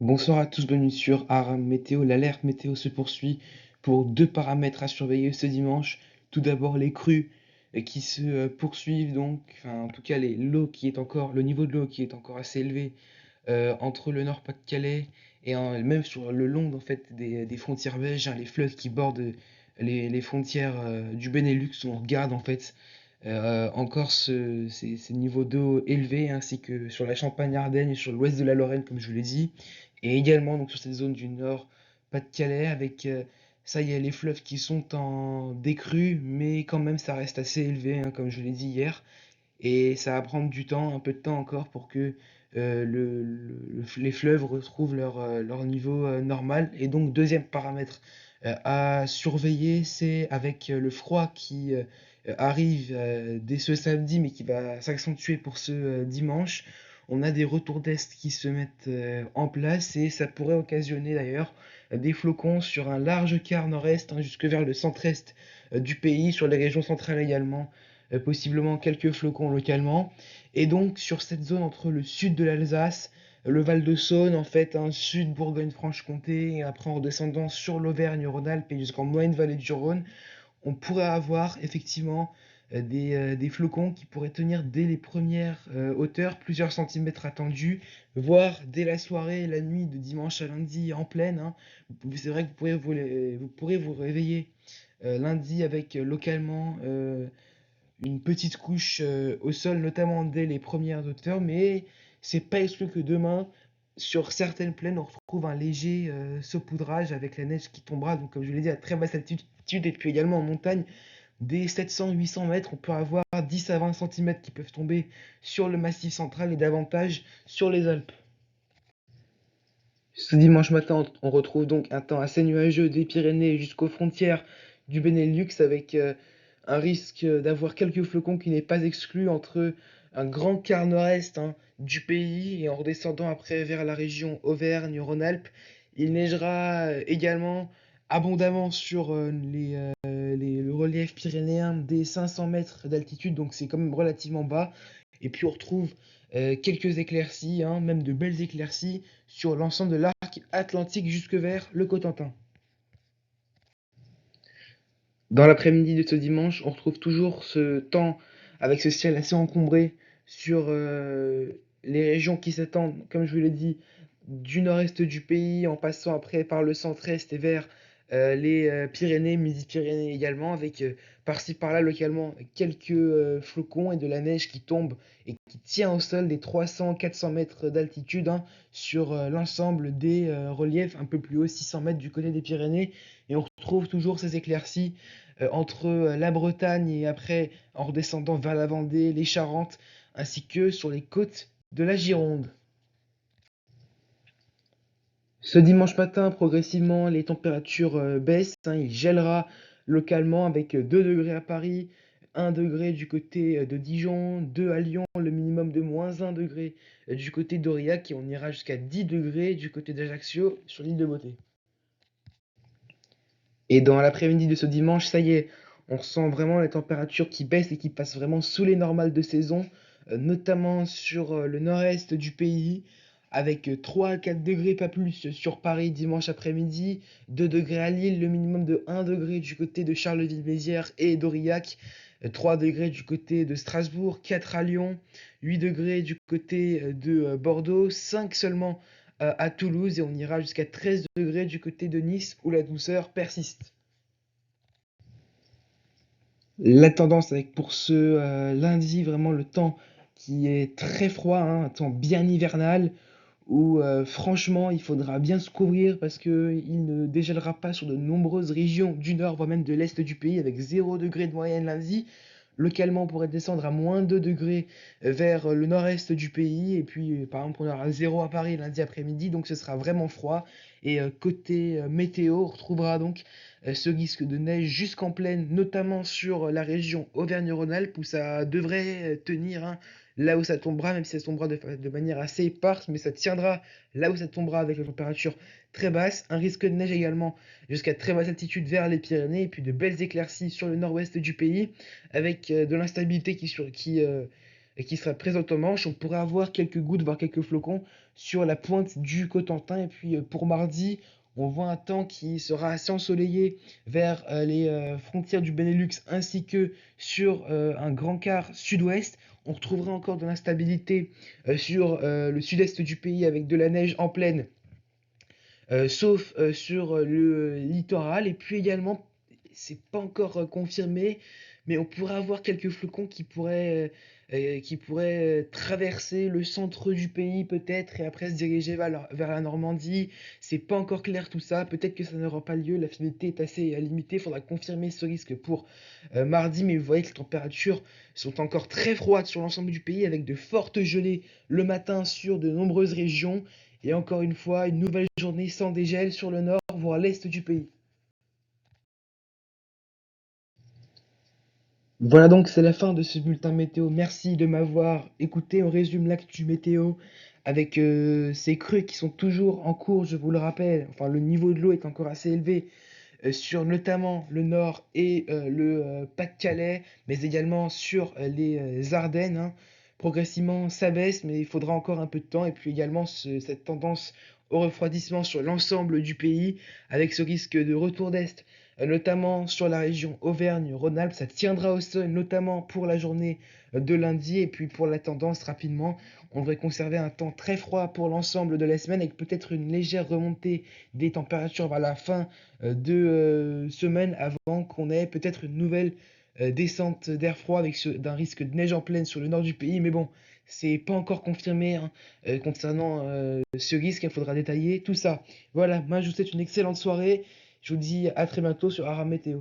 Bonsoir à tous, bienvenue sur Aram Météo. L'alerte météo se poursuit pour deux paramètres à surveiller ce dimanche. Tout d'abord les crues qui se poursuivent donc, enfin en tout cas l'eau qui est encore, le niveau de l'eau qui est encore assez élevé entre le Nord-Pas-de-Calais et même sur le long en fait des frontières belges, hein, les fleuves qui bordent les frontières du Benelux où on regarde en fait encore ces niveaux d'eau élevés ainsi que sur la Champagne-Ardenne et sur l'ouest de la Lorraine comme je vous l'ai dit et également donc sur cette zone du Nord-Pas-de-Calais avec ça y est les fleuves qui sont en décrue mais quand même ça reste assez élevé, hein, comme je l'ai dit hier. Et ça va prendre du temps, un peu de temps encore pour que les fleuves retrouvent leur niveau normal. Et donc, deuxième paramètre à surveiller, c'est avec le froid qui arrive dès ce samedi, mais qui va s'accentuer pour ce dimanche. On a des retours d'est qui se mettent en place et ça pourrait occasionner d'ailleurs des flocons sur un large quart nord-est, hein, jusque vers le centre-est du pays, sur les régions centrales également possiblement quelques flocons localement. Et donc sur cette zone entre le sud de l'Alsace, le Val-de-Saône, en fait, un sud Bourgogne-Franche-Comté, et après en redescendant sur l'Auvergne-Rhône-Alpes et jusqu'en moyenne vallée du Rhône, on pourrait avoir effectivement des flocons qui pourraient tenir dès les premières hauteurs, plusieurs centimètres attendus, voire dès la soirée et la nuit de dimanche à lundi en pleine, hein. C'est vrai que vous pourrez vous réveiller lundi avec localement une petite couche au sol, notamment dès les premières hauteurs, mais c'est pas exclu que demain, sur certaines plaines, on retrouve un léger saupoudrage avec la neige qui tombera, donc comme je l'ai dit, à très basse altitude, et puis également en montagne, dès 700-800 mètres, on peut avoir 10 à 20 centimètres qui peuvent tomber sur le massif central et davantage sur les Alpes. Ce dimanche matin, on retrouve donc un temps assez nuageux des Pyrénées jusqu'aux frontières du Benelux avec un risque d'avoir quelques flocons qui n'est pas exclu entre un grand quart nord-est, hein, du pays et en redescendant après vers la région Auvergne-Rhône-Alpes. Il neigera également abondamment sur le relief pyrénéen des 500 mètres d'altitude, donc c'est quand même relativement bas. Et puis on retrouve quelques éclaircies, hein, même de belles éclaircies sur l'ensemble de l'arc atlantique jusque vers le Cotentin. Dans l'après-midi de ce dimanche, on retrouve toujours ce temps avec ce ciel assez encombré sur les régions qui s'étendent, comme je vous l'ai dit, du nord-est du pays, en passant après par le centre-est et vers les Pyrénées, Midi-Pyrénées également, avec par-ci par-là localement quelques flocons et de la neige qui tombe et qui tient au sol des 300-400 mètres d'altitude, hein, sur l'ensemble des reliefs un peu plus haut, 600 mètres du côté des Pyrénées. Et on retrouve toujours ces éclaircies entre la Bretagne et après en redescendant vers la Vendée, les Charentes, ainsi que sur les côtes de la Gironde. Ce dimanche matin, progressivement, les températures baissent, hein, il gèlera localement avec 2 degrés à Paris, 1 degré du côté de Dijon, 2 à Lyon, le minimum de moins 1 degré du côté d'Aurillac et on ira jusqu'à 10 degrés du côté d'Ajaccio sur l'île de Beauté. Et dans l'après-midi de ce dimanche, ça y est, on ressent vraiment les températures qui baissent et qui passent vraiment sous les normales de saison, notamment sur le nord-est du pays, avec 3 à 4 degrés, pas plus, sur Paris dimanche après-midi, 2 degrés à Lille, le minimum de 1 degré du côté de Charleville-Mézières et d'Aurillac, 3 degrés du côté de Strasbourg, 4 à Lyon, 8 degrés du côté de Bordeaux, 5 seulement à Toulouse et on ira jusqu'à 13 degrés du côté de Nice où la douceur persiste. La tendance avec pour ce lundi, vraiment le temps qui est très froid, hein, un temps bien hivernal, où franchement il faudra bien se couvrir parce qu'il ne dégèlera pas sur de nombreuses régions du nord, voire même de l'est du pays, avec 0 degré de moyenne lundi. Localement, on pourrait descendre à moins 2 degrés vers le nord-est du pays. Et puis, par exemple, on aura 0 à Paris lundi après-midi, donc ce sera vraiment froid. Et côté météo, on retrouvera donc ce risque de neige jusqu'en plaine, notamment sur la région Auvergne-Rhône-Alpes, où ça devrait tenir, hein, là où ça tombera, même si ça tombera de manière assez éparse, mais ça tiendra là où ça tombera avec la température très basse. Un risque de neige également jusqu'à très basse altitude vers les Pyrénées, et puis de belles éclaircies sur le nord-ouest du pays avec de l'instabilité et qui sera présente au Manche. On pourrait avoir quelques gouttes, voire quelques flocons sur la pointe du Cotentin. Et puis pour mardi, on voit un temps qui sera assez ensoleillé vers les frontières du Benelux ainsi que sur un grand quart sud-ouest. On retrouvera encore de l'instabilité sur le sud-est du pays avec de la neige en pleine, sauf sur le littoral. Et puis également, c'est pas encore confirmé, mais on pourrait avoir quelques flocons qui pourraient traverser le centre du pays peut-être et après se diriger vers la Normandie. C'est pas encore clair tout ça. Peut-être que ça n'aura pas lieu. La fiabilité est assez limitée. Il faudra confirmer ce risque pour mardi, mais vous voyez que les températures sont encore très froides sur l'ensemble du pays avec de fortes gelées le matin sur de nombreuses régions. Et encore une fois, une nouvelle journée sans dégel sur le nord, voire l'est du pays. Voilà donc, c'est la fin de ce bulletin météo. Merci de m'avoir écouté. On résume l'actu météo avec ces crues qui sont toujours en cours, je vous le rappelle. Enfin, le niveau de l'eau est encore assez élevé sur notamment le nord et le Pas-de-Calais, mais également sur les Ardennes, hein. Progressivement, ça baisse, mais il faudra encore un peu de temps. Et puis également cette tendance au refroidissement sur l'ensemble du pays, avec ce risque de retour d'Est, notamment sur la région Auvergne-Rhône-Alpes. Ça tiendra au sol, notamment pour la journée de lundi. Et puis pour la tendance, rapidement, on devrait conserver un temps très froid pour l'ensemble de la semaine, avec peut-être une légère remontée des températures vers la fin de semaines avant qu'on ait peut-être une nouvelle descente d'air froid avec d'un risque de neige en pleine sur le nord du pays. Mais bon, c'est pas encore confirmé hein, concernant ce risque. Il faudra détailler tout ça. Voilà, moi je vous souhaite une excellente soirée. Je vous dis à très bientôt sur Aram Météo.